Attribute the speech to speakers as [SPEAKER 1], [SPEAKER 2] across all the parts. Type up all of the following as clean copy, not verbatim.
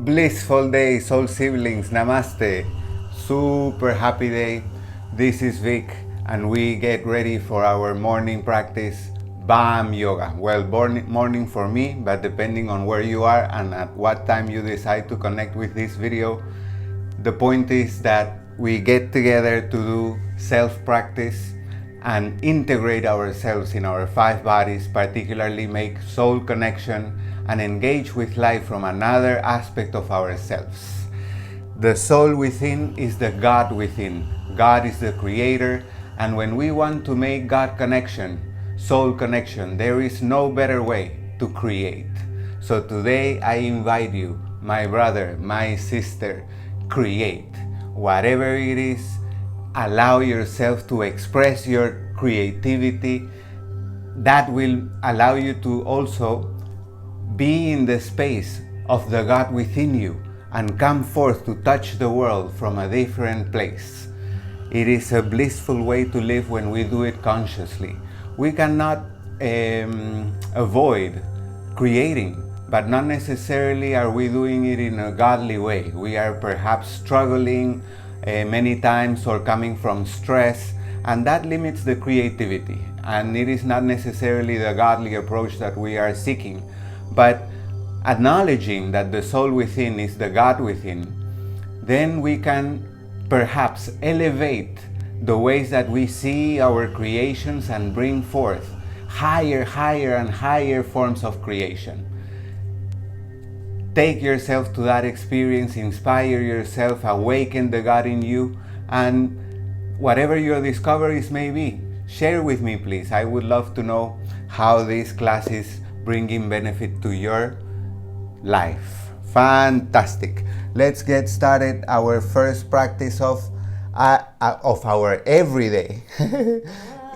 [SPEAKER 1] Blissful day, soul siblings. Namaste. Super happy day. This is Vic, and we get ready for our morning practice, BAM Yoga. Well, morning for me, but depending on where you are and at what time you decide to connect with this video, the point is that we get together to do self-practice and integrate ourselves in our 5 bodies, particularly make soul connection and engage with life from another aspect of ourselves. The soul within is the God within. God is the creator, and when we want to make God connection, soul connection, there is no better way to create. So today I invite you, my brother, my sister, create. Whatever it is, allow yourself to express your creativity. That will allow you to also be in the space of the God within you and come forth to touch the world from a different place. It is a blissful way to live when we do it consciously. We cannot avoid creating, but not necessarily are we doing it in a godly way. We are perhaps struggling many times or coming from stress, and that limits the creativity. And it is not necessarily the godly approach that we are seeking. But acknowledging that the soul within is the God within, then we can perhaps elevate the ways that we see our creations and bring forth higher and higher forms of creation. Take yourself to that experience, inspire yourself, awaken the God in you, and whatever your discoveries may be, share with me, please. I would love to know how these classes bringing benefit to your life. Fantastic. Let's get started. Our first practice of our everyday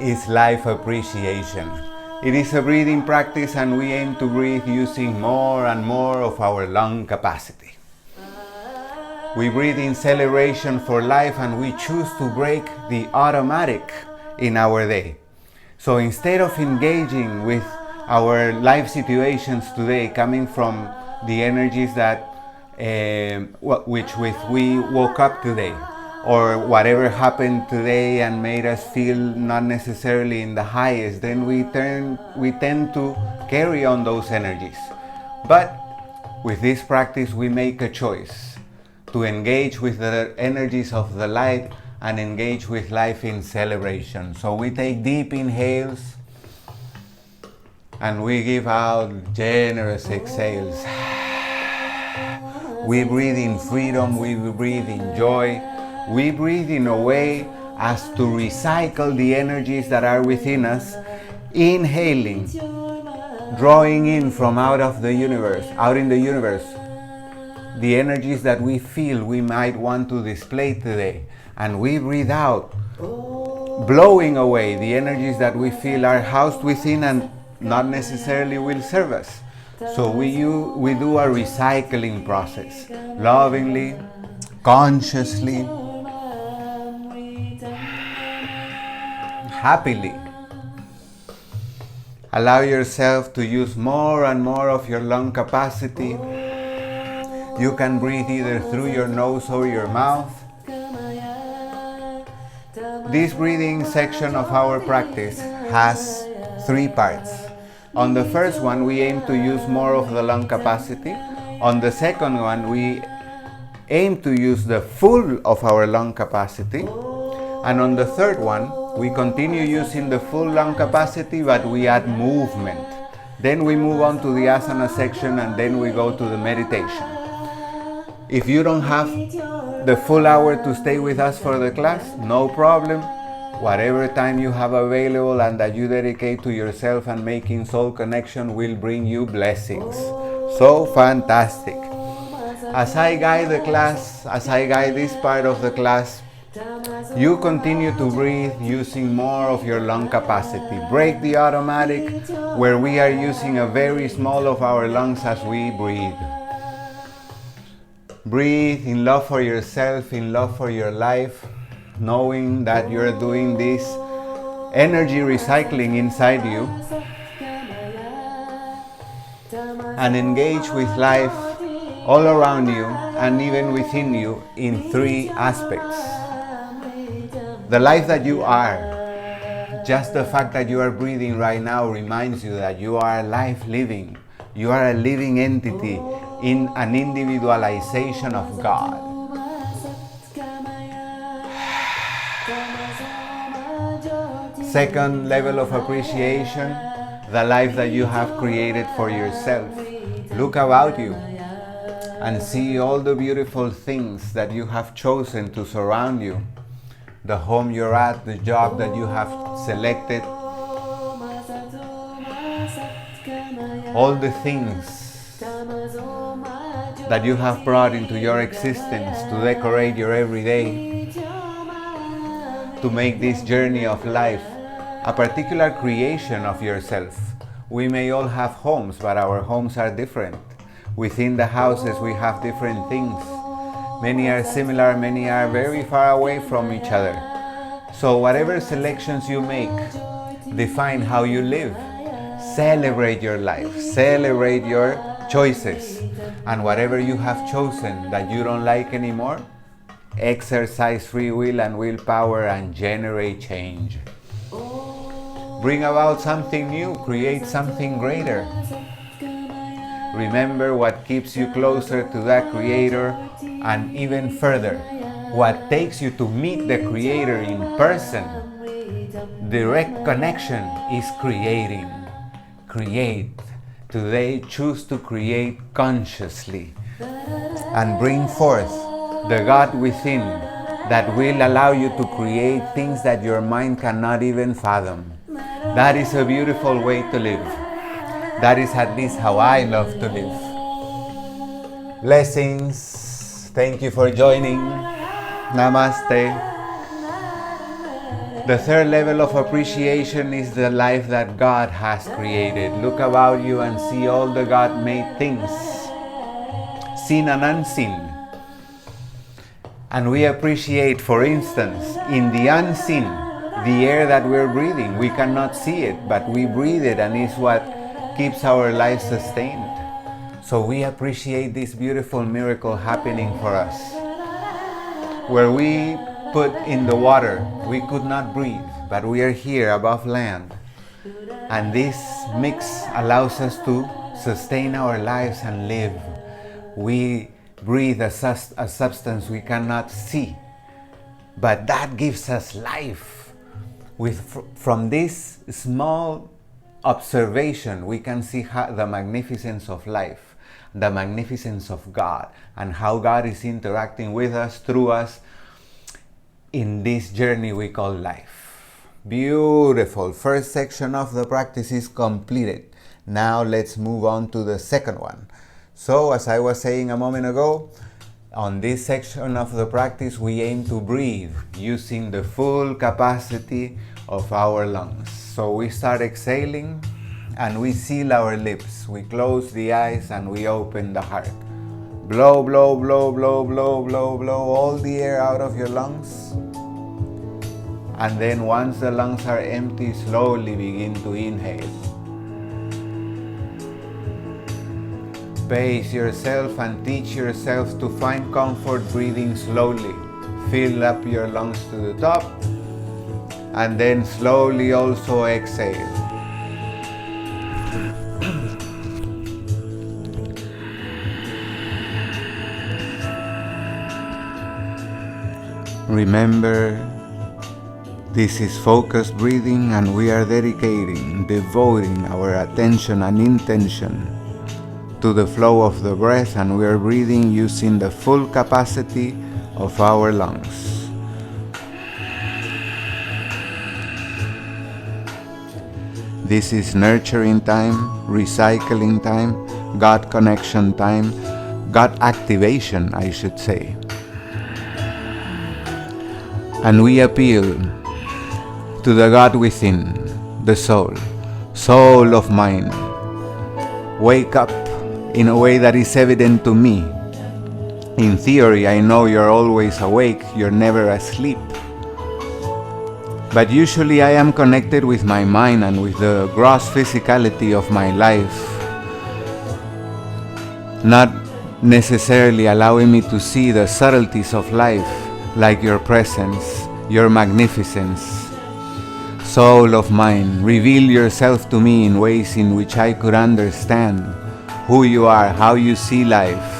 [SPEAKER 1] is life appreciation. It is a breathing practice, and we aim to breathe using more and more of our lung capacity. We breathe in celebration for life, and we choose to break the automatic in our day. So instead of engaging with our life situations today coming from the energies that we woke up today, or whatever happened today and made us feel not necessarily in the highest, then we tend to carry on those energies. But with this practice we make a choice to engage with the energies of the light and engage with life in celebration. So we take deep inhales and we give out generous exhales. We breathe in freedom, we breathe in joy, we breathe in a way as to recycle the energies that are within us, inhaling, drawing in from out in the universe, the energies that we feel we might want to display today. And we breathe out, blowing away the energies that we feel are housed within and not necessarily will serve us. So we do a recycling process, lovingly, consciously, happily. Allow yourself to use more and more of your lung capacity. You can breathe either through your nose or your mouth. This breathing section of our practice has 3 parts. On the first one, we aim to use more of the lung capacity. On the second one, we aim to use the full of our lung capacity. And on the third one, we continue using the full lung capacity, but we add movement. Then we move on to the asana section, and then we go to the meditation. If you don't have the full hour to stay with us for the class, no problem. Whatever time you have available and that you dedicate to yourself and making soul connection will bring you blessings. So fantastic. As I guide the class, as I guide this part of the class, you continue to breathe using more of your lung capacity. Break the automatic where we are using a very small of our lungs as we breathe. Breathe in love for yourself, in love for your life, knowing that you're doing this energy recycling inside you, and engage with life all around you and even within you in three aspects. The life that you are, just the fact that you are breathing right now reminds you that you are life living. You are a living entity in an individualization of God. Second level of appreciation, the life that you have created for yourself. Look about you and see all the beautiful things that you have chosen to surround you. The home you're at, the job that you have selected, all the things that you have brought into your existence to decorate your everyday, to make this journey of life a particular creation of yourself. We may all have homes, but our homes are different. Within the houses we have different things. Many are similar, many are very far away from each other. So whatever selections you make define how you live. Celebrate your life, celebrate your choices, and whatever you have chosen that you don't like anymore, exercise free will and willpower and generate change. Bring about something new, create something greater. Remember what keeps you closer to that Creator, and even further, what takes you to meet the Creator in person. Direct connection is creating. Create. Today, choose to create consciously and bring forth the God within that will allow you to create things that your mind cannot even fathom. That is a beautiful way to live. That is at least how I love to live. Blessings. Thank you for joining. Namaste. The third level of appreciation is the life that God has created. Look about you and see all the God-made things, seen and unseen. And we appreciate, for instance, in the unseen, the air that we're breathing. We cannot see it, but we breathe it, and it's what keeps our life sustained. So we appreciate this beautiful miracle happening for us. Where we put in the water, we could not breathe, but we are here above land. And this mix allows us to sustain our lives and live. We breathe a substance we cannot see, but that gives us life. From this small observation, we can see the magnificence of life, the magnificence of God, and how God is interacting with us, through us, in this journey we call life. Beautiful. First section of the practice is completed. Now let's move on to the second one. So, as I was saying a moment ago, on this section of the practice we aim to breathe using the full capacity of our lungs. So we start exhaling and we seal our lips. We close the eyes and we open the heart. Blow, blow, blow, blow, blow, blow, blow all the air out of your lungs. And then once the lungs are empty, slowly begin to inhale. Pace yourself and teach yourself to find comfort breathing slowly. Fill up your lungs to the top and then slowly also exhale. Remember, this is focused breathing and we are devoting our attention and intention to the flow of the breath, and we are breathing using the full capacity of our lungs. This is nurturing time, recycling time, God connection time, God activation, I should say. And we appeal to the God within, the soul of mine. Wake up in a way that is evident to me. In theory, I know you're always awake, you're never asleep. But usually I am connected with my mind and with the gross physicality of my life. Not necessarily allowing me to see the subtleties of life, like your presence, your magnificence. Soul of mine, reveal yourself to me in ways in which I could understand who you are, how you see life,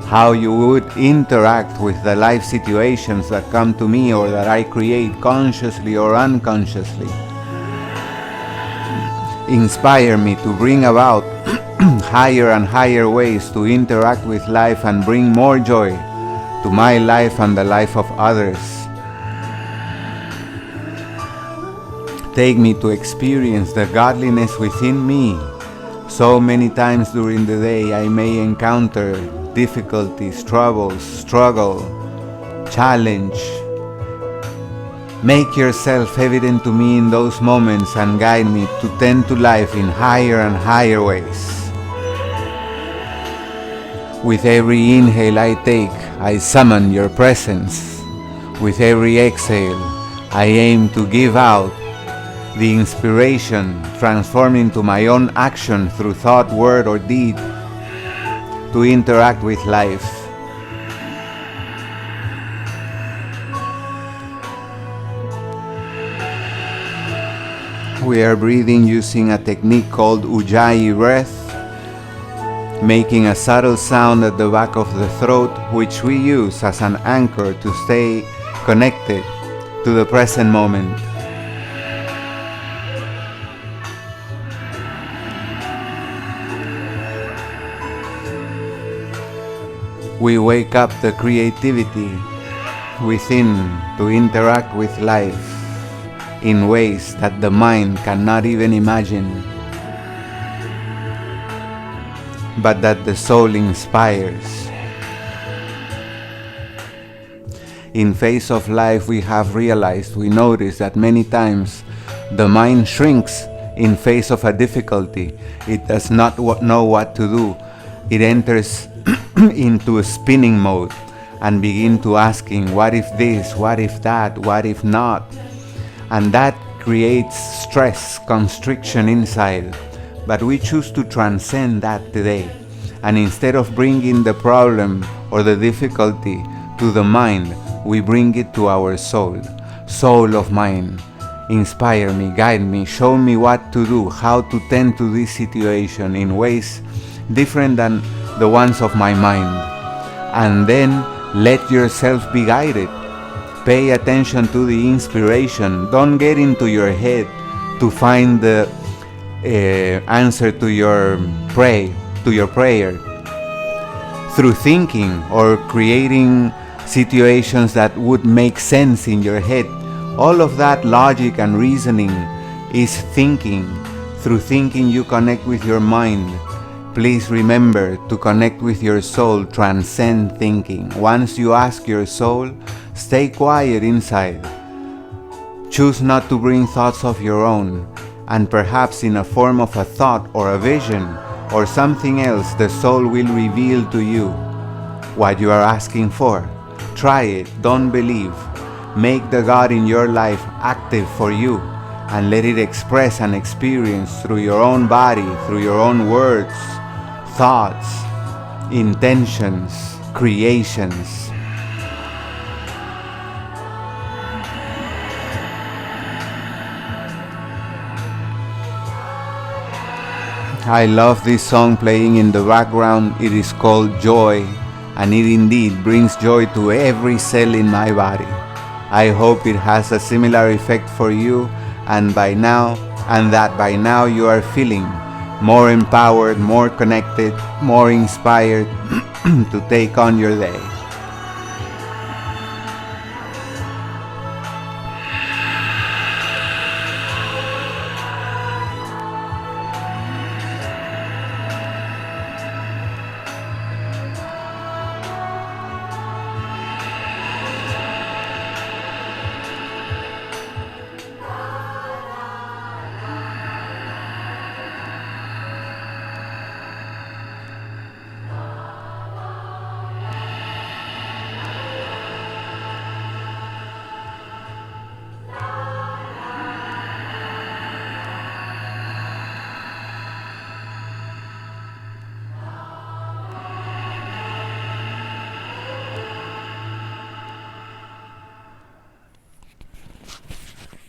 [SPEAKER 1] how you would interact with the life situations that come to me or that I create consciously or unconsciously. Inspire me to bring about higher and higher ways to interact with life and bring more joy to my life and the life of others. Take me to experience the godliness within me. So many times during the day I may encounter difficulties, troubles, struggle, challenge. Make yourself evident to me in those moments and guide me to tend to life in higher and higher ways. With every inhale I take, I summon your presence. With every exhale, I aim to give out the inspiration transformed into my own action through thought, word, or deed to interact with life. We are breathing using a technique called Ujjayi breath, making a subtle sound at the back of the throat, which we use as an anchor to stay connected to the present moment. We wake up the creativity within to interact with life in ways that the mind cannot even imagine, but that the soul inspires. In face of life, we have realized, we notice that many times the mind shrinks in face of a difficulty. It does not know what to do. It enters into a spinning mode and begin to asking, what if this, what if that, what if not? And that creates stress, constriction inside. But we choose to transcend that today. And instead of bringing the problem or the difficulty to the mind, we bring it to our soul. Soul of mine, inspire me, guide me, show me what to do, how to tend to this situation in ways different than the ones of my mind. And then let yourself be guided. Pay attention to the inspiration. Don't get into your head to find the answer to your prayer through thinking or creating situations that would make sense in your head. All of that logic and reasoning is thinking. Through thinking you connect with your mind. Please remember to connect with your soul, transcend thinking. Once you ask your soul, stay quiet inside. Choose not to bring thoughts of your own, and perhaps in a form of a thought or a vision or something else, the soul will reveal to you what you are asking for. Try it, don't believe. Make the God in your life active for you and let it express and experience through your own body, through your own words, thoughts, intentions, creations. I love this song playing in the background. It is called Joy, and it indeed brings joy to every cell in my body. I hope it has a similar effect for you, and that by now you are feeling more empowered, more connected, more inspired to take on your day.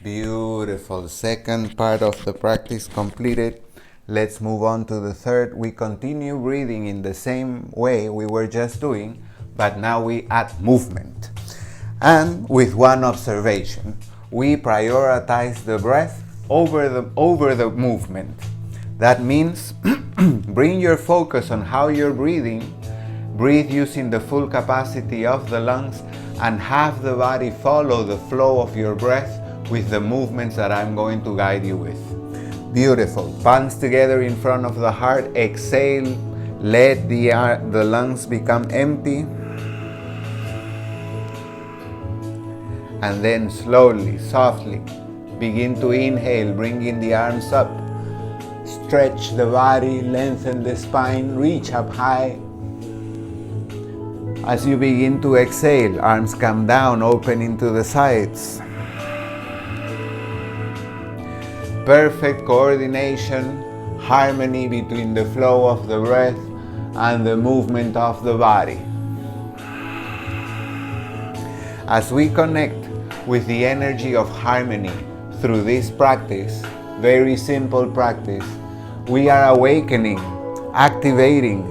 [SPEAKER 1] Beautiful. Second part of the practice completed. Let's move on to the third. We continue breathing in the same way we were just doing, but now we add movement. And with one observation, we prioritize the breath over the movement. That means bring your focus on how you're breathing. Breathe using the full capacity of the lungs and have the body follow the flow of your breath with the movements that I'm going to guide you with. Beautiful. Palms together in front of the heart. Exhale. Let the lungs become empty. And then slowly, softly, begin to inhale, bringing the arms up. Stretch the body, lengthen the spine, reach up high. As you begin to exhale, arms come down, open into the sides. Perfect coordination, harmony between the flow of the breath and the movement of the body. As we connect with the energy of harmony through this practice, very simple practice, we are awakening, activating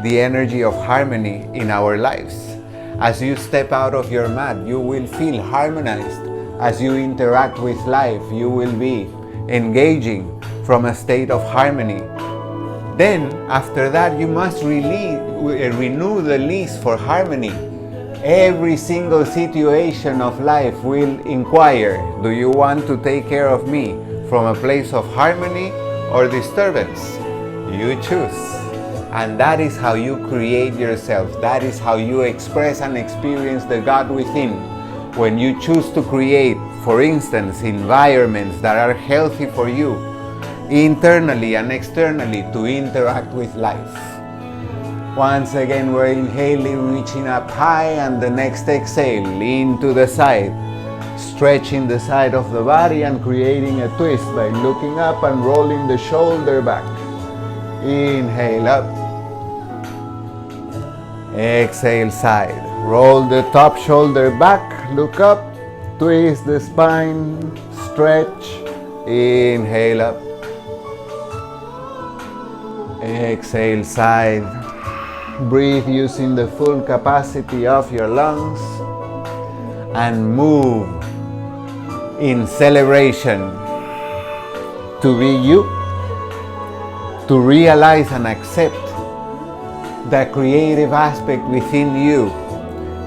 [SPEAKER 1] the energy of harmony in our lives. As you step out of your mat, you will feel harmonized. As you interact with life, you will be engaging from a state of harmony. Then, after that, you must renew the lease for harmony. Every single situation of life will inquire, do you want to take care of me from a place of harmony or disturbance? You choose. And that is how you create yourself. That is how you express and experience the God within. When you choose to create, for instance, environments that are healthy for you, internally and externally, to interact with life. Once again, we're inhaling, reaching up high, and the next exhale, into the side, stretching the side of the body and creating a twist by looking up and rolling the shoulder back. Inhale up. Exhale, side. Roll the top shoulder back, look up, twist the spine, stretch, inhale up. Exhale, side. Breathe using the full capacity of your lungs and move in celebration to be you, to realize and accept the creative aspect within you.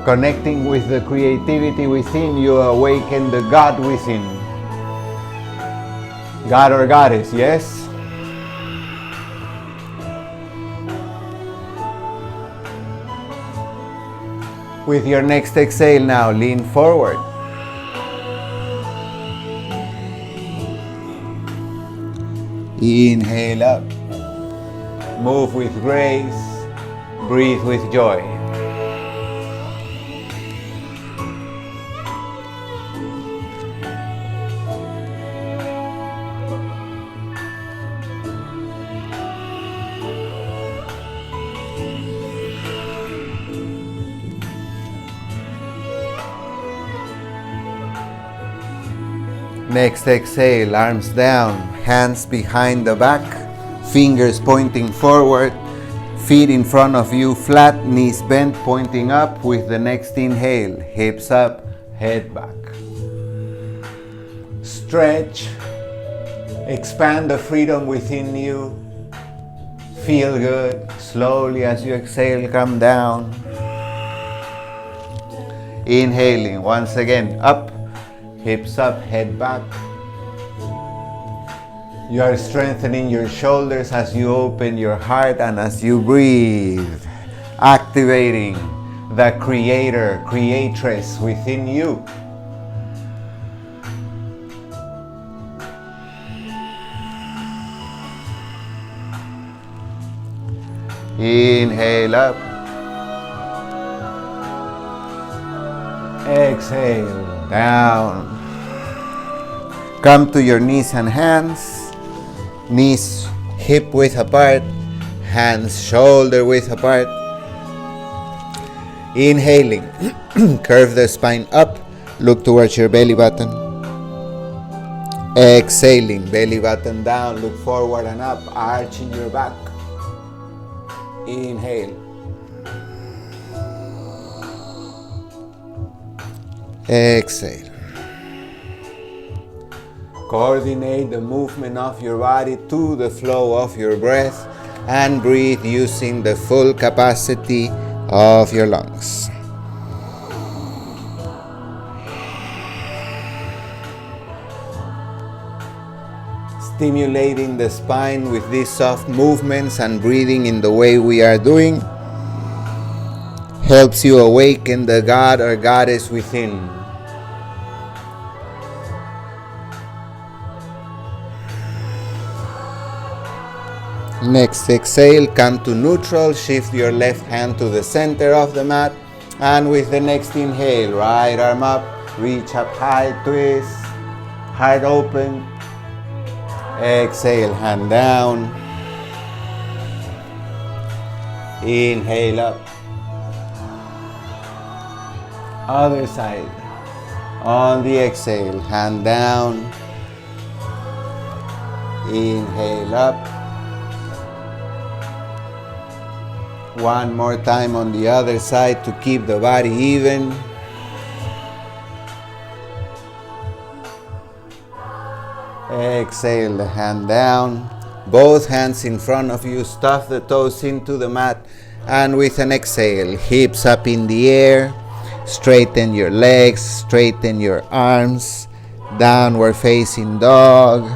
[SPEAKER 1] Connecting with the creativity within you, awaken the God within. God or Goddess, yes? With your next exhale now, lean forward. Inhale up. Move with grace. Breathe with joy. Next exhale, arms down, hands behind the back, fingers pointing forward, feet in front of you flat, knees bent, pointing up. With the next inhale, hips up, head back. Stretch, expand the freedom within you. Feel good. Slowly as you exhale, come down. Inhaling, once again, up. Hips up, head back. You are strengthening your shoulders as you open your heart and as you breathe, activating the creator, creatress within you. Inhale up. Exhale down. Come to your knees and hands. Knees hip width apart. Hands shoulder width apart. Inhaling. Curve the spine up. Look towards your belly button. Exhaling, belly button down, look forward and up, arching your back. Inhale. Exhale. Coordinate the movement of your body to the flow of your breath and breathe using the full capacity of your lungs. Stimulating the spine with these soft movements and breathing in the way we are doing helps you awaken the God or Goddess within. Next exhale, come to neutral, shift your left hand to the center of the mat, and with the next inhale, right arm up, reach up high, twist, heart open. Exhale, hand down. Inhale up. Other side. On the exhale, hand down. Inhale up. One more time on the other side to keep the body even. Exhale the hand down. Both hands in front of you, stuff the toes into the mat, and with an exhale, hips up in the air. Straighten your legs, straighten your arms. Downward facing dog.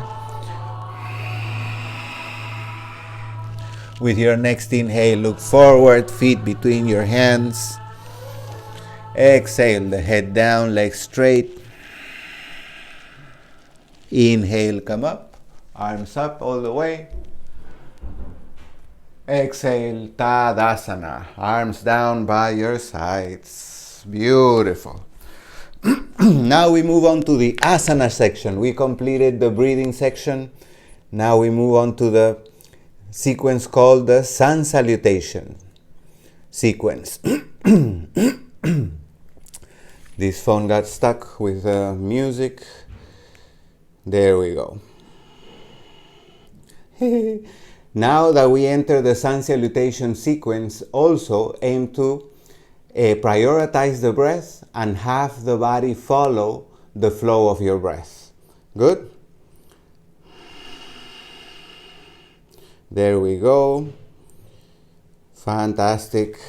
[SPEAKER 1] With your next inhale, look forward, feet between your hands. Exhale, the head down, legs straight. Inhale, come up, arms up all the way. Exhale, Tadasana, arms down by your sides. Beautiful. Now we move on to the asana section. We completed the breathing section. Now we move on to the sequence called the sun salutation sequence. This phone got stuck with the music. There we go. Now that we enter the sun salutation sequence, also aim to prioritize the breath and have the body follow the flow of your breath. Good? There we go. Fantastic.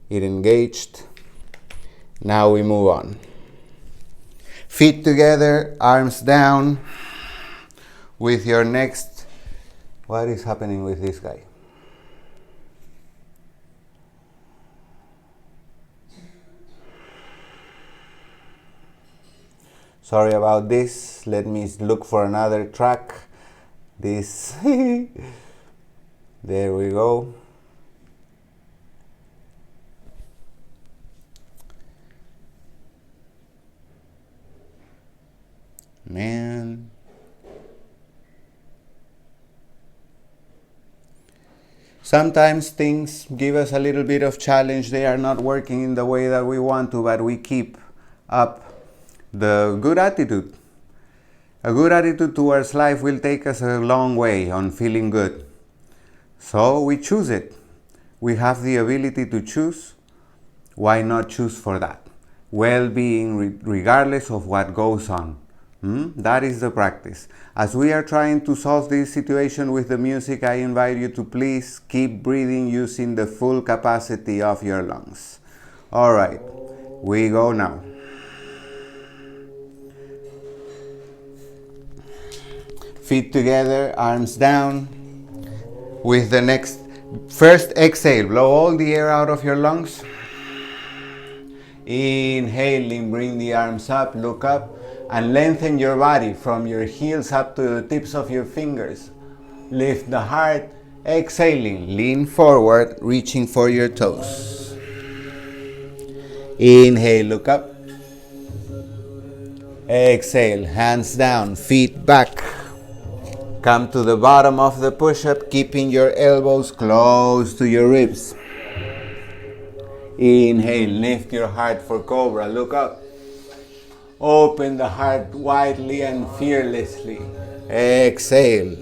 [SPEAKER 1] It engaged. Now we move on. Feet together, arms down. With your next, what is happening with this guy? Sorry about this. Let me look for another track. This. There we go. Man. Sometimes things give us a little bit of challenge. They are not working in the way that we want to, but we keep up the good attitude. A good attitude towards life will take us a long way on feeling good. So we choose it. We have the ability to choose. Why not choose for that? Well-being regardless of what goes on. That is the practice. As we are trying to solve this situation with the music, I invite you to please keep breathing using the full capacity of your lungs. All right, we go now. Feet together, arms down. With the next, first exhale, blow all the air out of your lungs. Inhaling, bring the arms up, look up, and lengthen your body from your heels up to the tips of your fingers. Lift the heart. Exhaling, lean forward, reaching for your toes. Inhale, look up. Exhale, hands down, feet back. Come to the bottom of the push-up, keeping your elbows close to your ribs. Inhale, lift your heart for cobra, look up. Open the heart widely and fearlessly. Exhale.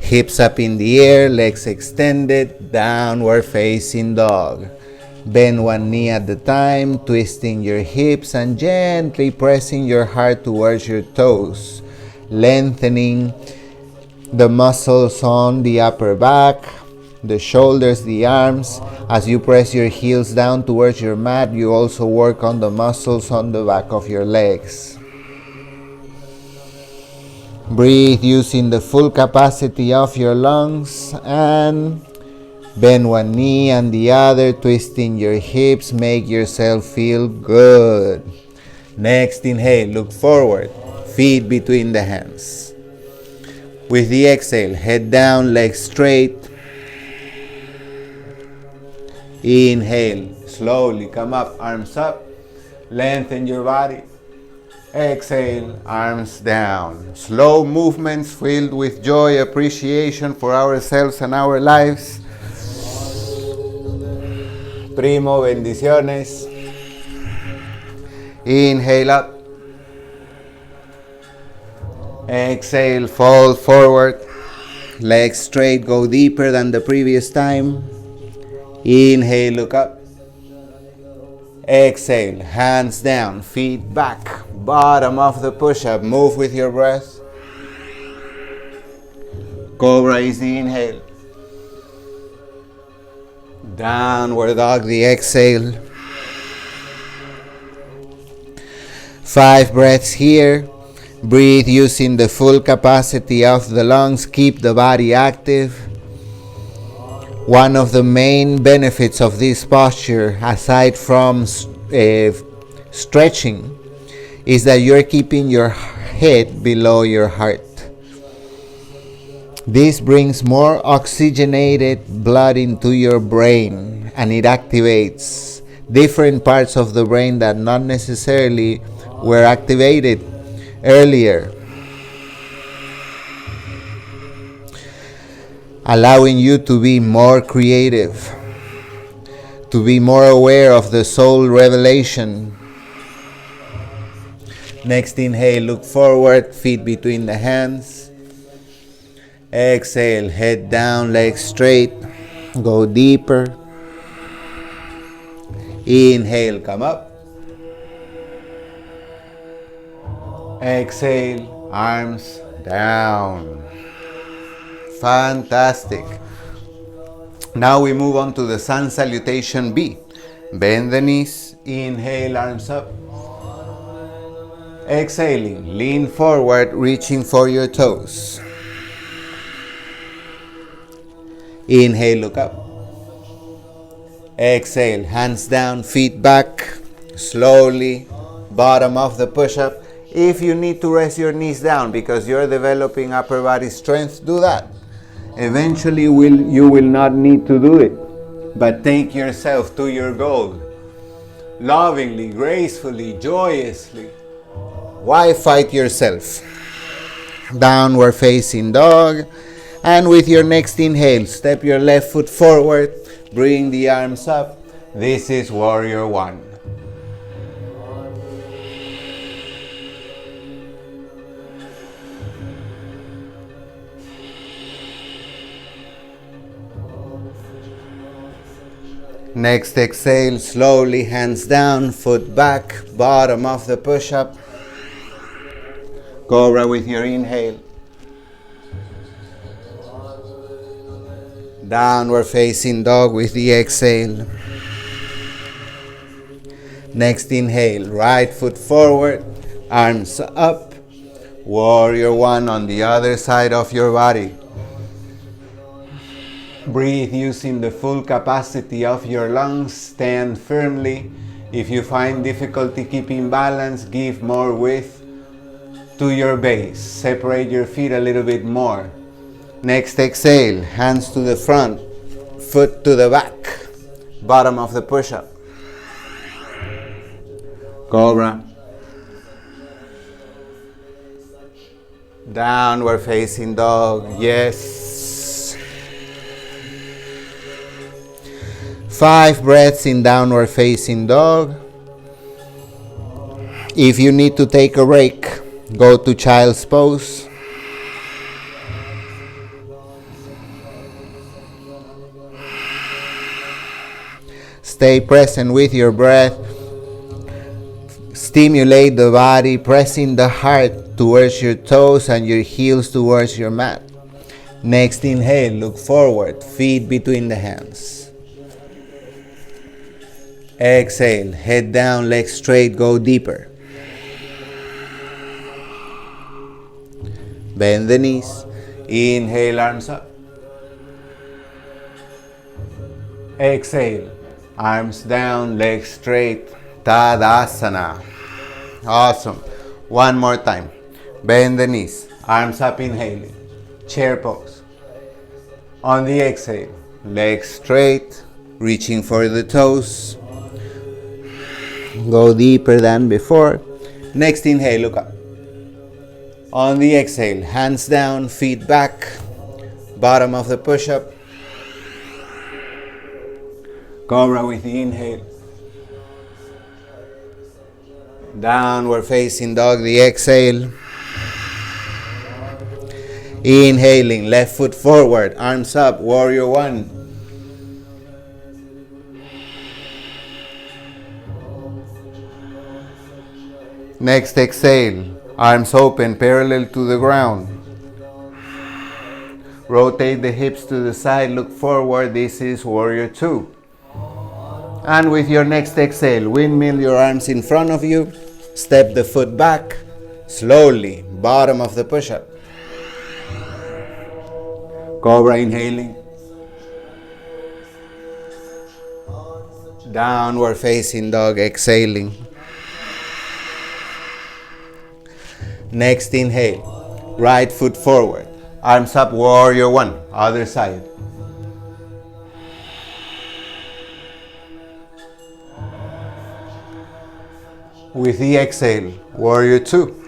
[SPEAKER 1] Hips up in the air, legs extended, downward facing dog. Bend one knee at a time, twisting your hips and gently pressing your heart towards your toes, lengthening the muscles on the upper back, the shoulders, the arms. As you press your heels down towards your mat, you also work on the muscles on the back of your legs. Breathe using the full capacity of your lungs and bend one knee and the other, twisting your hips. Make yourself feel good. Next inhale, look forward, feet between the hands. With the exhale, head down, legs straight. Inhale, slowly come up, arms up, lengthen your body. Exhale, arms down. Slow movements filled with joy, appreciation for ourselves and our lives. Primo, bendiciones. Inhale up. Exhale, fold forward. Legs straight, go deeper than the previous time. Inhale, look up. Exhale, hands down, feet back. Bottom of the push-up, move with your breath. Cobra is the inhale. Downward dog, the exhale. 5 breaths here. Breathe using the full capacity of the lungs. Keep the body active. One of the main benefits of this posture, aside from stretching, is that you're keeping your head below your heart. This brings more oxygenated blood into your brain, and it activates different parts of the brain that not necessarily were activated earlier, allowing you to be more creative, to be more aware of the soul revelation. Next inhale, look forward, feet between the hands. Exhale, head down, legs straight, go deeper. Inhale, come up. Exhale, arms down. Fantastic. Now we move on to the sun salutation B. Bend the knees, inhale, arms up. Exhaling, lean forward, reaching for your toes. Inhale, look up. Exhale, hands down, feet back. Slowly, bottom of the push-up. If you need to rest your knees down because you're developing upper body strength, do that. Eventually, you will not need to do it. But take yourself to your goal. Lovingly, gracefully, joyously. Why fight yourself? Downward facing dog. And with your next inhale, step your left foot forward. Bring the arms up. This is Warrior One. Next exhale, slowly, hands down, foot back, bottom of the push-up. Cobra with your inhale. Downward facing dog with the exhale. Next inhale, right foot forward, arms up. Warrior One on the other side of your body. Breathe using the full capacity of your lungs. Stand firmly. If you find difficulty keeping balance, give more width to your base. Separate your feet a little bit more. Next exhale, hands to the front, foot to the back, bottom of the push-up. Cobra. Downward facing dog, yes. 5 breaths in downward facing dog. If you need to take a break, go to child's pose. Stay present with your breath. Stimulate the body, pressing the heart towards your toes and your heels towards your mat. Next inhale, look forward, feet between the hands. Exhale, head down, legs straight, go deeper. Bend the knees. Inhale, arms up. Exhale, arms down, legs straight. Tadasana. Awesome. One more time. Bend the knees. Arms up, inhaling. Chair pose. On the exhale, legs straight, reaching for the toes. Go deeper than before. Next inhale, look up. On the exhale, hands down, feet back. Bottom of the push-up. Cobra with the inhale. Downward facing dog, the exhale. Inhaling, left foot forward, arms up, warrior one. Next exhale, arms open, parallel to the ground. Rotate the hips to the side, look forward, this is warrior two. And with your next exhale, windmill your arms in front of you, step the foot back, slowly, bottom of the push-up. Cobra inhaling. Downward facing dog, exhaling. Next inhale, right foot forward, arms up, warrior one, other side. With the exhale, warrior two.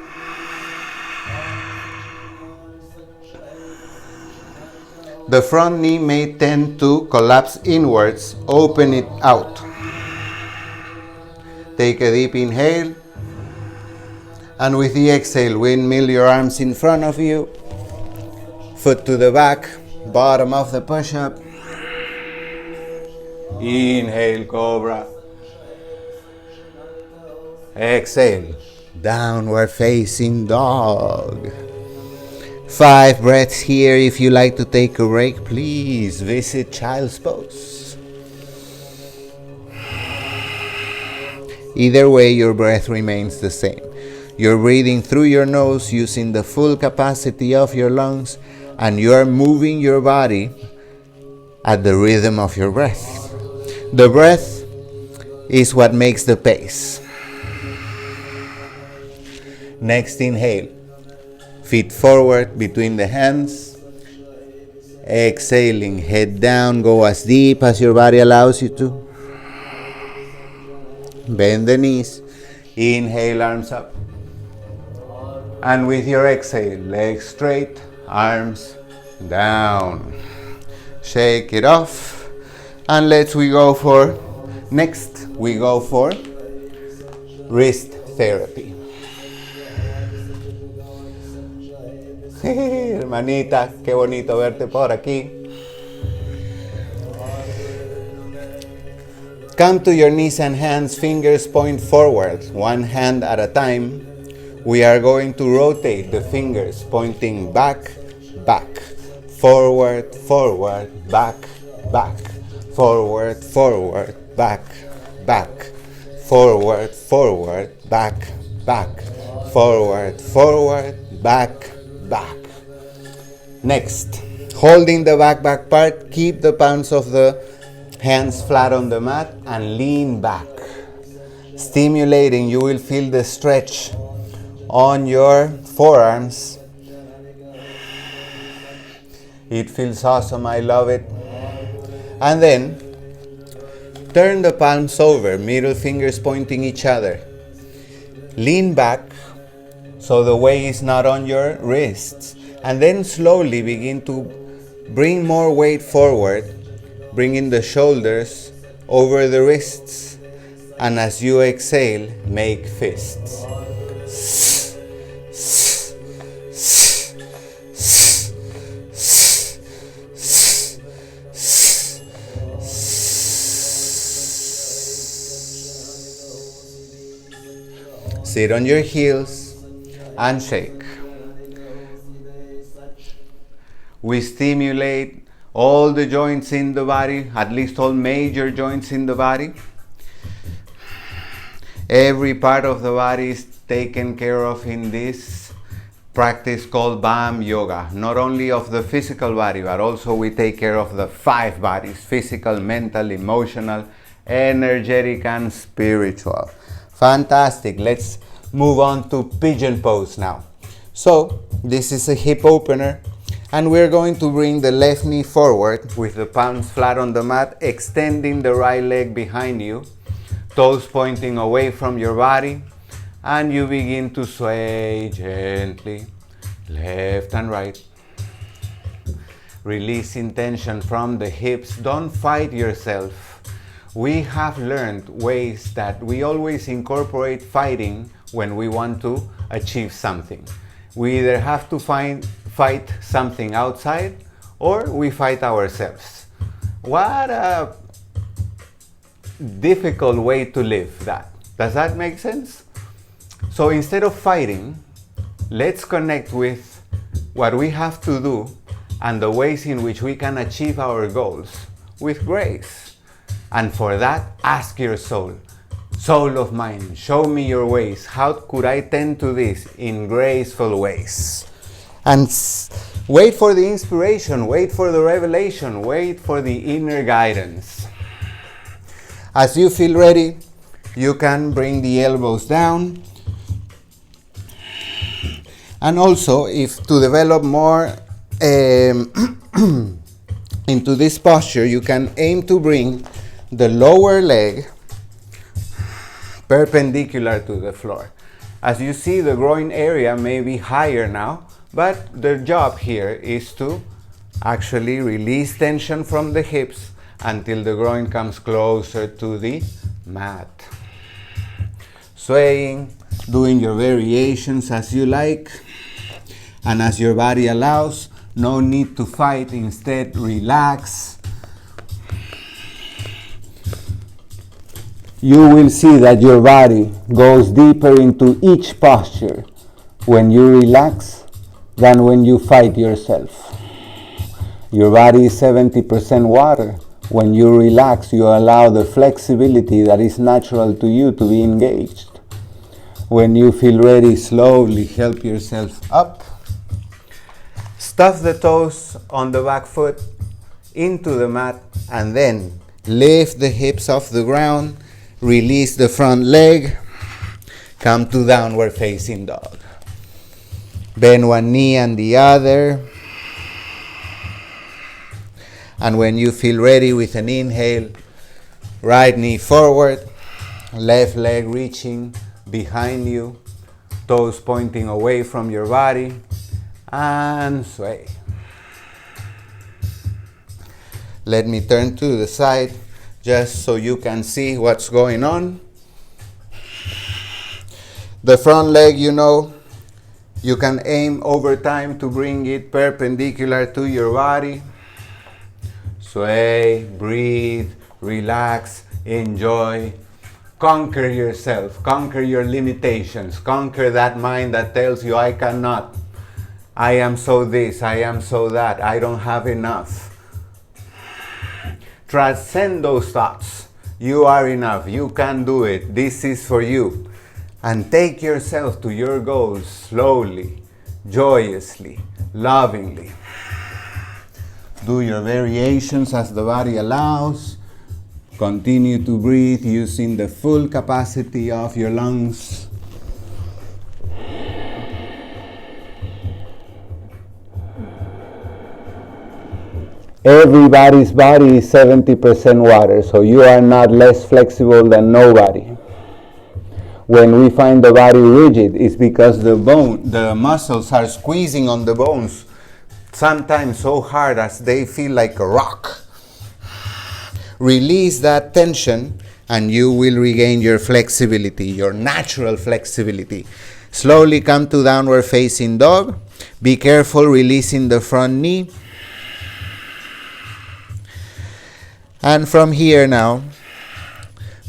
[SPEAKER 1] The front knee may tend to collapse inwards, open it out. Take a deep inhale. And with the exhale, windmill your arms in front of you. Foot to the back, bottom of the push-up. Inhale, cobra. Exhale, downward facing dog. 5 breaths here. If you like to take a break, please visit child's pose. Either way, your breath remains the same. You're breathing through your nose using the full capacity of your lungs, and you're moving your body at the rhythm of your breath. The breath is what makes the pace. Next inhale. Feet forward between the hands. Exhaling, head down, go as deep as your body allows you to. Bend the knees. Inhale, arms up. And with your exhale, legs straight, arms down. Shake it off. And we go for wrist therapy. Hermanita, qué bonito verte por aquí. Come to your knees and hands, fingers point forward, one hand at a time. We are going to rotate the fingers pointing back, back, forward, forward, back, back, forward, forward, back, back, forward, forward, back, back, forward, forward, back, back. Next, holding the back part, keep the palms of the hands flat on the mat and lean back. Stimulating, you will feel the stretch on your forearms. It feels awesome, I love it. And then, turn the palms over, middle fingers pointing each other. Lean back so the weight is not on your wrists. And then slowly begin to bring more weight forward, bringing the shoulders over the wrists. And as you exhale, make fists. Sit on your heels and shake. We stimulate all the joints in the body, at least all major joints in the body. Every part of the body is taken care of in this practice called BAM yoga. Not only of the physical body, but also we take care of the 5 bodies: physical, mental, emotional, energetic, and spiritual. Fantastic. Let's move on to pigeon pose now. So this is a hip opener, and we're going to bring the left knee forward with the palms flat on the mat, extending the right leg behind you, toes pointing away from your body, and you begin to sway gently left and right, releasing tension from the hips. Don't fight yourself. We have learned ways that we always incorporate fighting when we want to achieve something. We either have to fight something outside, or we fight ourselves. What a difficult way to live that. Does that make sense? So instead of fighting, let's connect with what we have to do and the ways in which we can achieve our goals with grace. And for that, ask your soul, soul of mine, show me your ways. How could I tend to this in graceful ways? And wait for the inspiration, wait for the revelation, wait for the inner guidance. As you feel ready, you can bring the elbows down. And also, if to develop more into this posture, you can aim to bring the lower leg perpendicular to the floor. As you see, the groin area may be higher now, but the job here is to actually release tension from the hips until the groin comes closer to the mat. Swaying, doing your variations as you like, and as your body allows. No need to fight, instead relax. You will see that your body goes deeper into each posture when you relax than when you fight yourself. Your body is 70% water. When you relax, you allow the flexibility that is natural to you to be engaged. When you feel ready, slowly help yourself up. Stuff the toes on the back foot into the mat, and then lift the hips off the ground. Release the front leg. Come to downward facing dog. Bend one knee and the other. And when you feel ready, with an inhale, right knee forward, left leg reaching behind you, toes pointing away from your body, and sway. Let me turn to the side just so you can see what's going on. The front leg, you can aim over time to bring it perpendicular to your body. Sway, breathe, relax, enjoy. Conquer yourself, conquer your limitations, conquer that mind that tells you I cannot, I am so this, I am so that, I don't have enough. Transcend those thoughts. You are enough, you can do it, this is for you. And take yourself to your goals slowly, joyously, lovingly. Do your variations as the body allows. Continue to breathe using the full capacity of your lungs. Everybody's body is 70% water, so you are not less flexible than nobody. When we find the body rigid, it's because the muscles are squeezing on the bones, sometimes so hard as they feel like a rock. release that tension and you will regain your flexibility, your natural flexibility. Slowly come to downward facing dog. Be careful releasing the front knee. And from here now,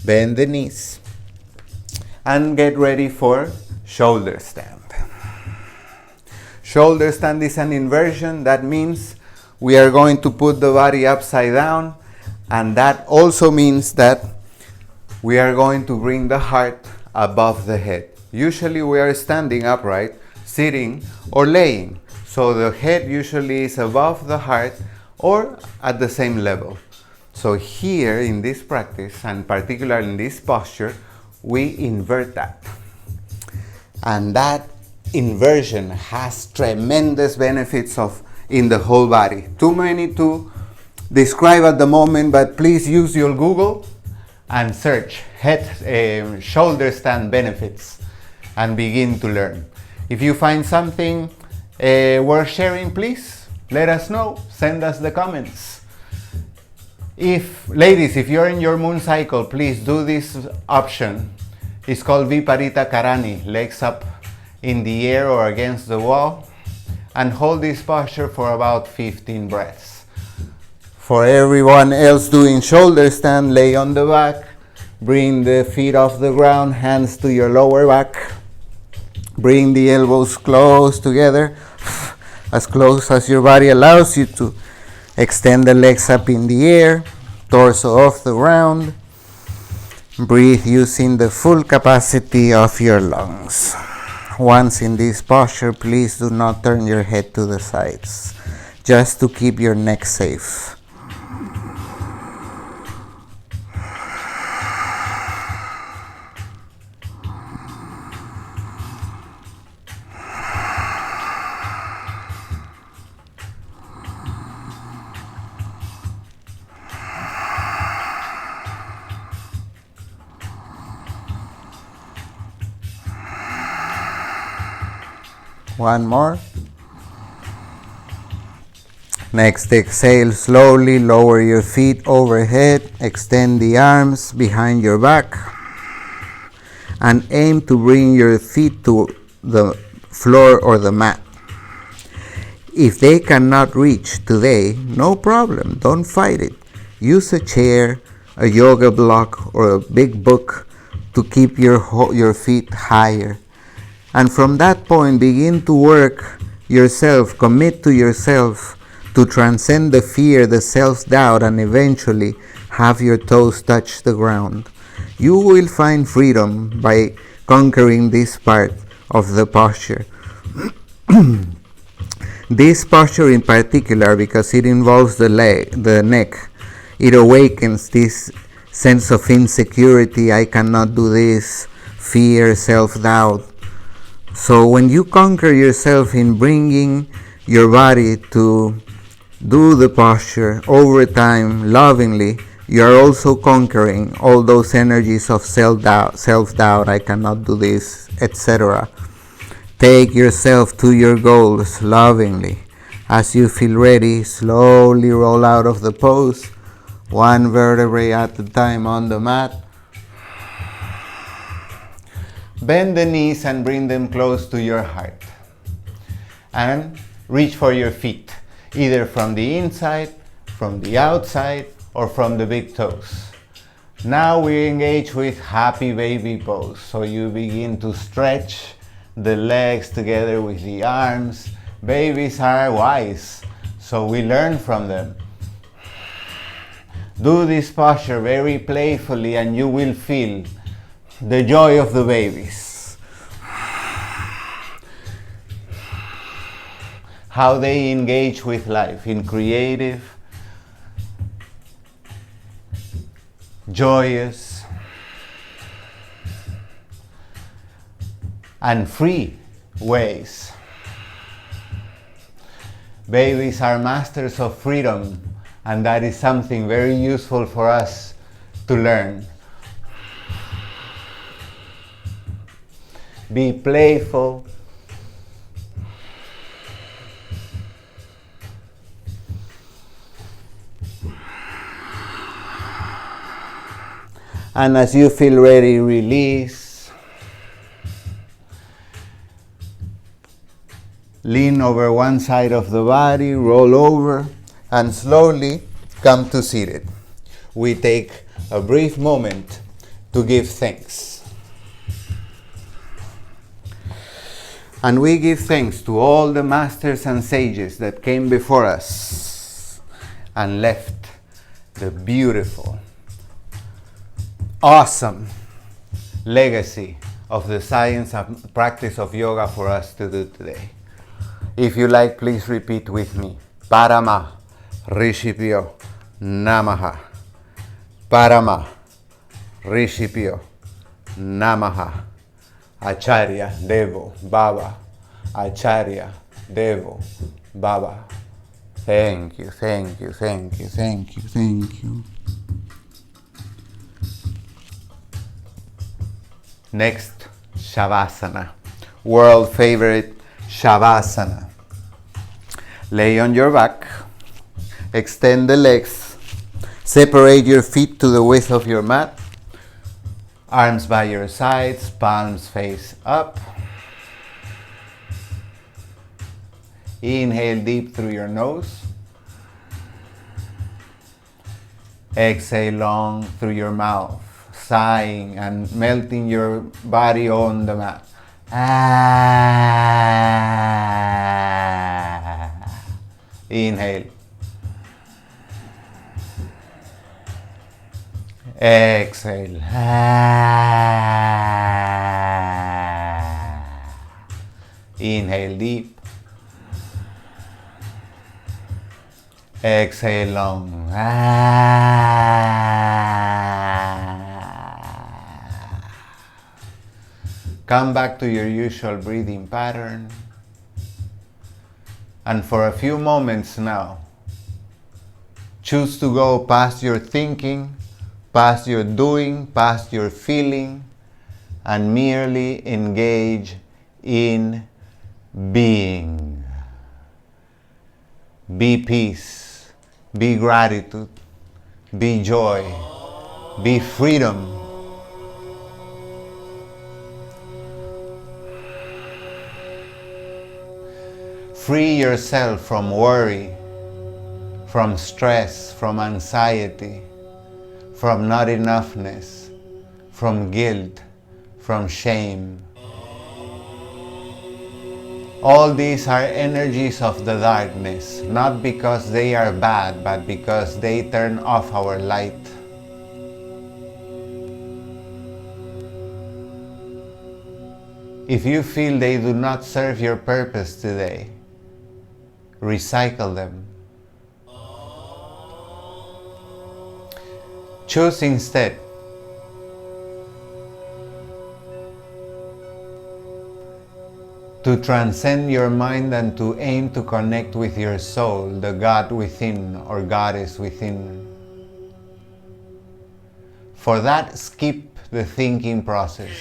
[SPEAKER 1] bend the knees and get ready for shoulder stand. Shoulder stand is an inversion. That means we are going to put the body upside down, and that also means that we are going to bring the heart above the head. Usually we are standing upright, sitting or laying. So the head usually is above the heart or at the same level. So here in this practice, and particularly in this posture, we invert that. And that inversion has tremendous benefits in the whole body. Too many to describe at the moment, but please use your Google and search shoulder stand benefits and begin to learn. If you find something worth sharing, please let us know. Send us the comments. Ladies, if you're in your moon cycle, please do this option. It's called Viparita Karani, legs up in the air or against the wall, and hold this posture for about 15 breaths. For everyone else doing shoulder stand, lay on the back, bring the feet off the ground, hands to your lower back, bring the elbows close together, as close as your body allows you to. Extend the legs up in the air, torso off the ground. Breathe using the full capacity of your lungs. Once in this posture, please do not turn your head to the sides, just to keep your neck safe. One more. Next exhale, slowly lower your feet overhead, extend the arms behind your back, and aim to bring your feet to the floor or the mat. If they cannot reach today, no problem, don't fight it. Use a chair, a yoga block, or a big book to keep your feet higher. And from that point, begin to work yourself, commit to yourself to transcend the fear, the self-doubt, and eventually have your toes touch the ground. You will find freedom by conquering this part of the posture. This posture in particular, because it involves the neck, it awakens this sense of insecurity, I cannot do this, fear, self-doubt. So when you conquer yourself in bringing your body to do the posture over time, lovingly, you are also conquering all those energies of self-doubt, I cannot do this, etc. Take yourself to your goals lovingly. As you feel ready, slowly roll out of the pose, one vertebrae at a time on the mat. Bend the knees and bring them close to your heart. And reach for your feet, either from the inside, from the outside, or from the big toes. Now we engage with happy baby pose. So you begin to stretch the legs together with the arms. Babies are wise, so we learn from them. Do this posture very playfully and you will feel the joy of the babies. How they engage with life in creative, joyous, and free ways. Babies are masters of freedom, and that is something very useful for us to learn. Be playful. And as you feel ready, release. Lean over one side of the body, roll over, and slowly come to seated. We take a brief moment to give thanks. And we give thanks to all the masters and sages that came before us and left the beautiful, awesome legacy of the science and practice of yoga for us to do today. If you like, please repeat with me. Parama, Rishipyo, Namaha. Parama, Rishipyo, Namaha. Acharya, Devo, Baba. Acharya, Devo, Baba. Thank you, thank you, thank you, thank you, thank you. Next, Shavasana. World favorite, Shavasana. Lay on your back. Extend the legs. Separate your feet to the width of your mat. Arms by your sides, palms face up. Inhale deep through your nose. Exhale long through your mouth, sighing and melting your body on the mat. Inhale. Exhale. Inhale deep. Exhale long. Come back to your usual breathing pattern. And for a few moments now, choose to go past your thinking, past your doing, past your feeling, and merely engage in being. Be peace, be gratitude, be joy, be freedom. Free yourself from worry, from stress, from anxiety, from not enoughness, from guilt, from shame. All these are energies of the darkness, not because they are bad, but because they turn off our light. If you feel they do not serve your purpose today, recycle them. Choose instead to transcend your mind and to aim to connect with your soul, the God within or Goddess within. For that, skip the thinking process.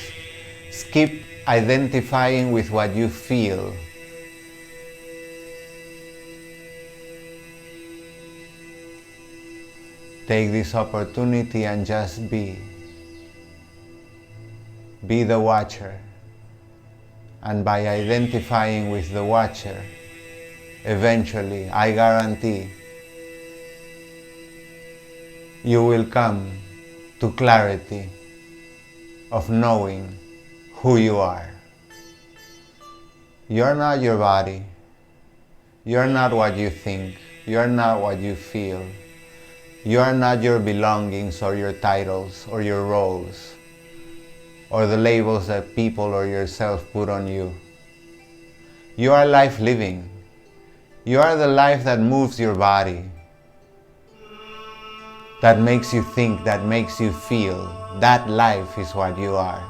[SPEAKER 1] Skip identifying with what you feel. Take this opportunity and just be. Be the watcher. And by identifying with the watcher, eventually, I guarantee, you will come to clarity of knowing who you are. You're not your body. You're not what you think. You're not what you feel. You are not your belongings or your titles or your roles or the labels that people or yourself put on you. You are life living. You are the life that moves your body, that makes you think, that makes you feel. That life is what you are.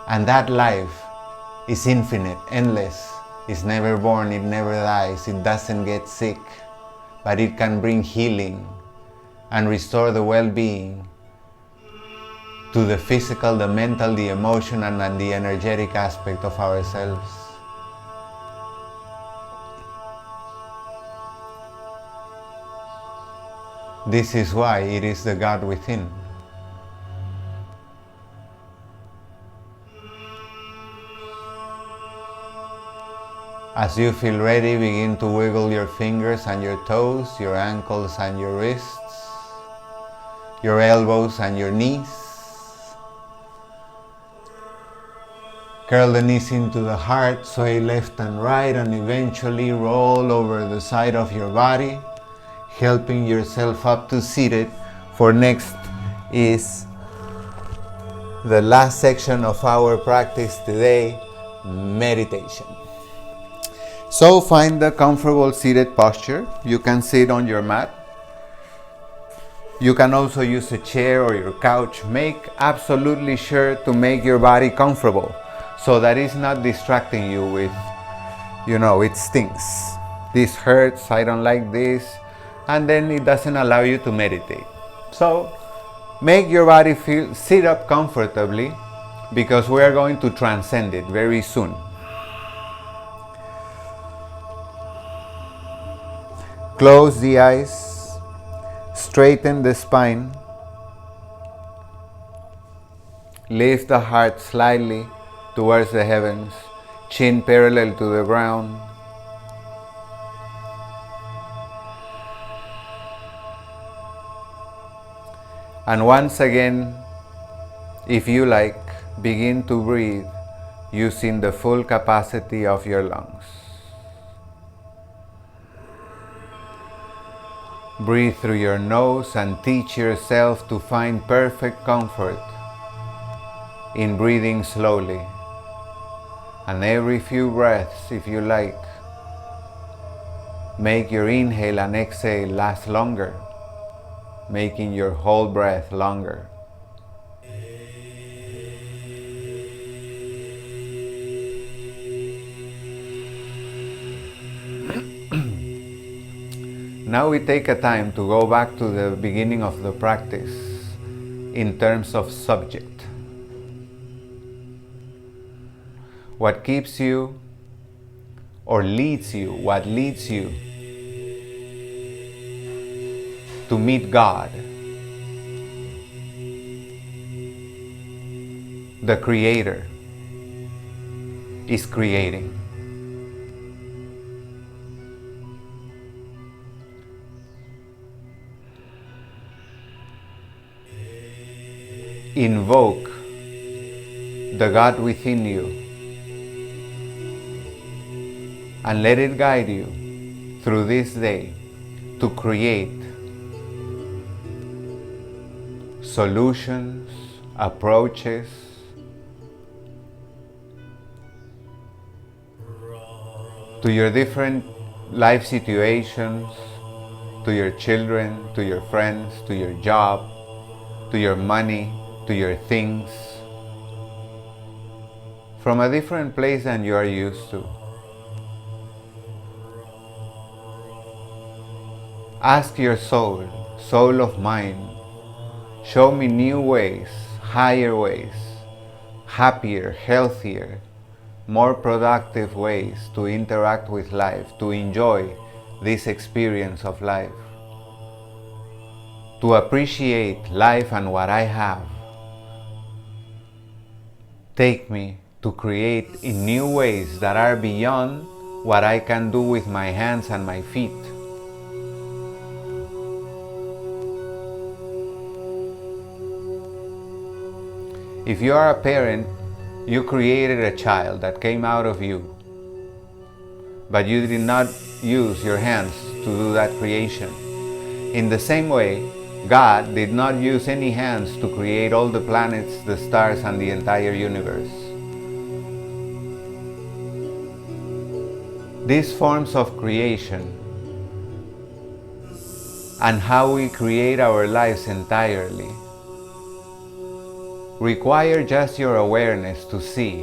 [SPEAKER 1] And that life is infinite, endless. It's never born, it never dies, it doesn't get sick, but it can bring healing and restore the well-being to the physical, the mental, the emotional, and the energetic aspect of ourselves. This is why it is the God within. As you feel ready, begin to wiggle your fingers and your toes, your ankles and your wrists, your elbows and your knees. Curl the knees into the heart, sway left and right, and eventually roll over the side of your body, helping yourself up to seated. For next is the last section of our practice today, meditation. So find a comfortable seated posture. You can sit on your mat. You can also use a chair or your couch. Make absolutely sure to make your body comfortable so that it's not distracting you with, it stinks. This hurts, I don't like this, and then it doesn't allow you to meditate. So make your body sit up comfortably because we are going to transcend it very soon. Close the eyes, straighten the spine, lift the heart slightly towards the heavens, chin parallel to the ground. And once again, if you like, begin to breathe using the full capacity of your lungs. Breathe through your nose and teach yourself to find perfect comfort in breathing slowly. And every few breaths, if you like, make your inhale and exhale last longer, making your whole breath longer. Now we take a time to go back to the beginning of the practice in terms of subject. What keeps you or leads you, what leads you to meet God, the Creator, is creating. Invoke the God within you and let it guide you through this day to create solutions, approaches, to your different life situations, to your children, to your friends, to your job, to your money, to your things, from a different place than you are used to. Ask your soul, soul of mine, show me new ways, higher ways, happier, healthier, more productive ways to interact with life, to enjoy this experience of life, to appreciate life and what I have. Take me to create in new ways that are beyond what I can do with my hands and my feet. If you are a parent, you created a child that came out of you, but you did not use your hands to do that creation. In the same way, God did not use any hands to create all the planets, the stars, and the entire universe. These forms of creation and how we create our lives entirely require just your awareness to see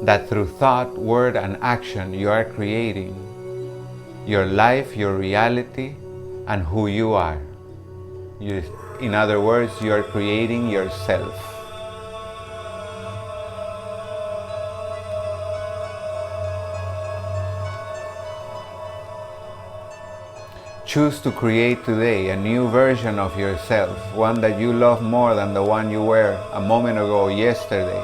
[SPEAKER 1] that through thought, word, and action you are creating your life, your reality, and who you are. In other words, you are creating yourself. Choose to create today a new version of yourself, one that you love more than the one you were a moment ago, yesterday.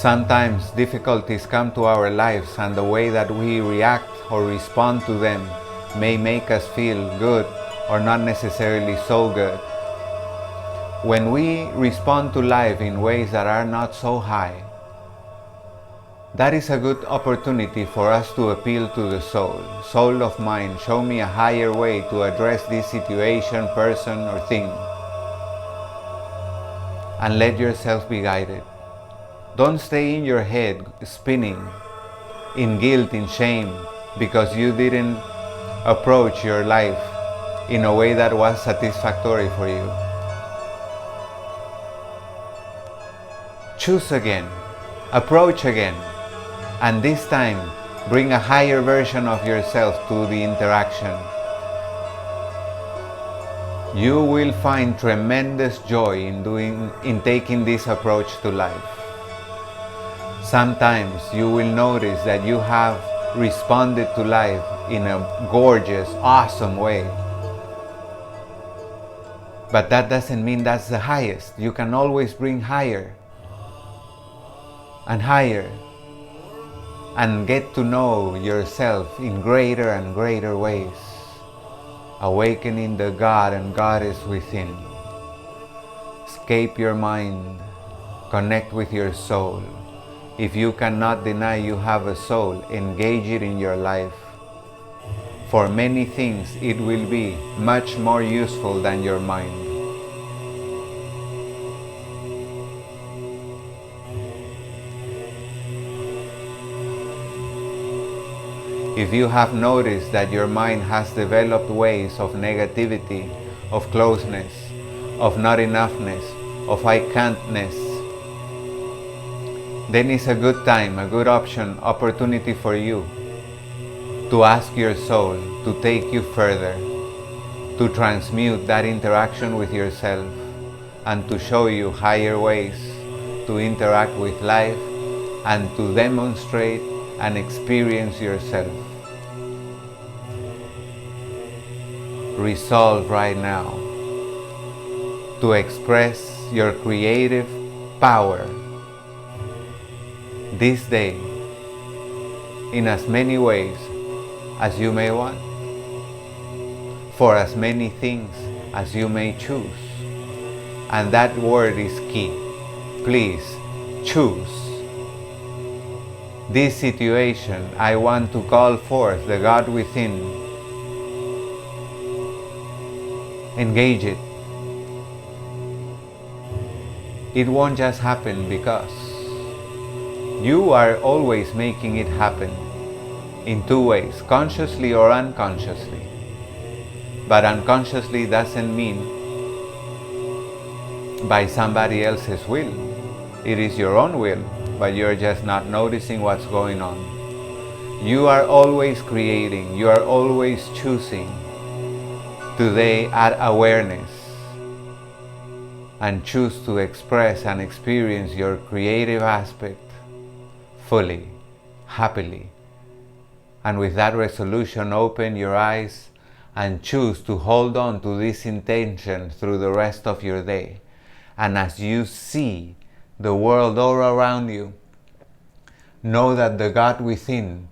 [SPEAKER 1] Sometimes difficulties come to our lives, and the way that we react or respond to them may make us feel good or not necessarily so good. When we respond to life in ways that are not so high, that is a good opportunity for us to appeal to the soul. Soul of mine, show me a higher way to address this situation, person, or thing. And let yourself be guided. Don't stay in your head spinning in guilt, in shame, because you didn't approach your life in a way that was satisfactory for you. Choose again, approach again, and this time bring a higher version of yourself to the interaction. You will find tremendous joy in taking this approach to life. Sometimes you will notice that you have responded to life in a gorgeous, awesome way. But that doesn't mean that's the highest. You can always bring higher and higher and get to know yourself in greater and greater ways, awakening the God and Goddess within. Escape your mind, connect with your soul. If you cannot deny you have a soul, engage it in your life. For many things, it will be much more useful than your mind. If you have noticed that your mind has developed ways of negativity, of closeness, of not enoughness, of I can'tness, then it's a good time, a good opportunity for you to ask your soul to take you further, to transmute that interaction with yourself, and to show you higher ways to interact with life and to demonstrate and experience yourself. Resolve right now to express your creative power this day in as many ways as you may want, for as many things as you may choose. And that word is key. Please choose. This situation, I want to call forth the God within. Engage it. It won't just happen because you are always making it happen in two ways, consciously or unconsciously. But unconsciously doesn't mean by somebody else's will. It is your own will, but you're just not noticing what's going on. You are always creating, you are always choosing. Today, add awareness and choose to express and experience your creative aspect fully, happily. And with that resolution, open your eyes and choose to hold on to this intention through the rest of your day. And as you see the world all around you, know that the God within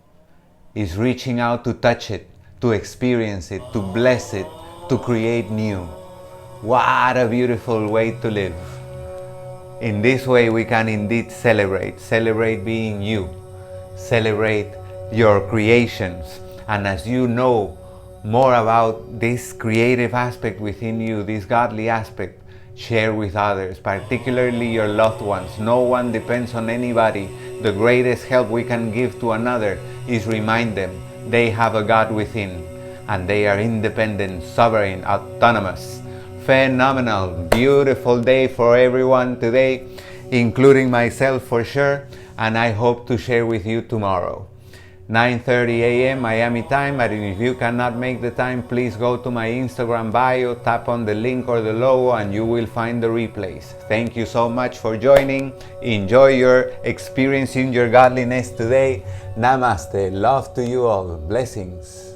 [SPEAKER 1] is reaching out to touch it, to experience it, to bless it, to create new. What a beautiful way to live. In this way we can indeed celebrate being you, celebrate your creations. And as you know more about this creative aspect within you, this godly aspect, share with others, particularly your loved ones. No one depends on anybody. The greatest help we can give to another is remind them they have a God within and they are independent, sovereign, autonomous. Phenomenal, beautiful day for everyone today, including myself for sure, and I hope to share with you tomorrow. 9:30 a.m. Miami time, and if you cannot make the time, please go to my Instagram bio, tap on the link or the logo, and you will find the replays. Thank you so much for joining. Enjoy your experiencing your godliness today. Namaste. Love to you all. Blessings.